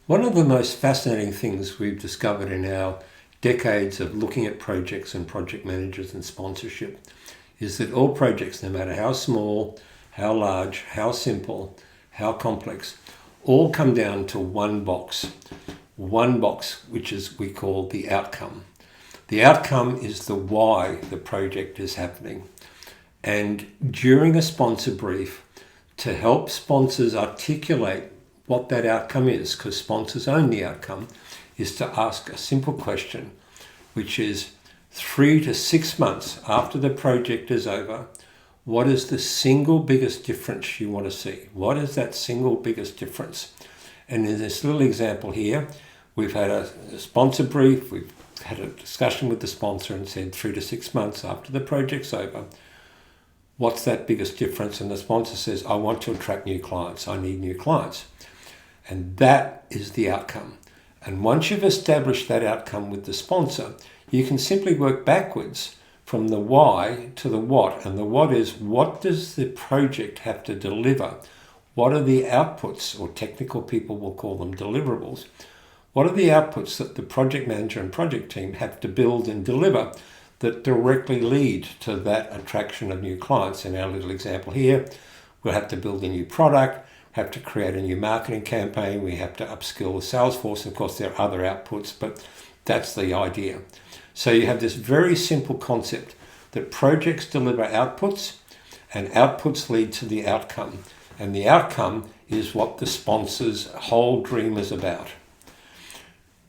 One of the most fascinating things we've discovered in our decades of looking at projects and project managers and sponsorship is that all projects, no matter how small, how large, how simple, how complex, all come down to one box, which is we call the outcome. The outcome is the why the project is happening. And during a sponsor brief, to help sponsors articulate what that outcome is, because sponsors own the outcome, is to ask a simple question, which is 3 to 6 months after the project is over, what is the single biggest difference you want to see? What is that single biggest difference? And in this little example here, we've had a sponsor brief, we've had a discussion with the sponsor and said 3 to 6 months after the project's over, what's that biggest difference? And the sponsor says, I want to attract new clients. I need new clients. And that is the outcome. And once you've established that outcome with the sponsor, you can simply work backwards from the why to the what. And the what is, what does the project have to deliver? What are the outputs, or technical people will call them deliverables? What are the outputs that the project manager and project team have to build and deliver that directly lead to that attraction of new clients? In our little example here, we'll have to build a new product, have to create a new marketing campaign, we have to upskill the sales force. Of course, there are other outputs, but that's the idea. So you have this very simple concept that projects deliver outputs and outputs lead to the outcome. And the outcome is what the sponsor's whole dream is about.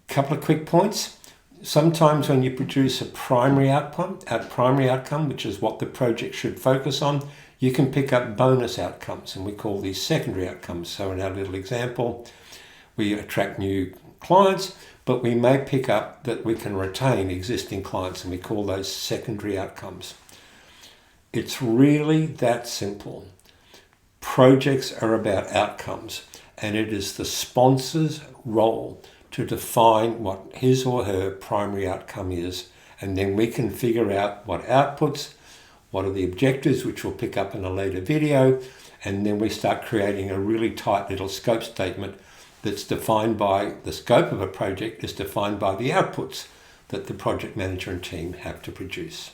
Couple of quick points. Sometimes when you produce a primary outcome, which is what the project should focus on, you can pick up bonus outcomes, and we call these secondary outcomes. So in our little example, we attract new clients, but we may pick up that we can retain existing clients, and we call those secondary outcomes. It's really that simple. Projects are about outcomes, and it is the sponsor's role to define what his or her primary outcome is, and then we can figure out what outputs, what are the objectives, which we'll pick up in a later video, and then we start creating a really tight little scope statement that's defined by the scope of a project is defined by the outputs that the project manager and team have to produce.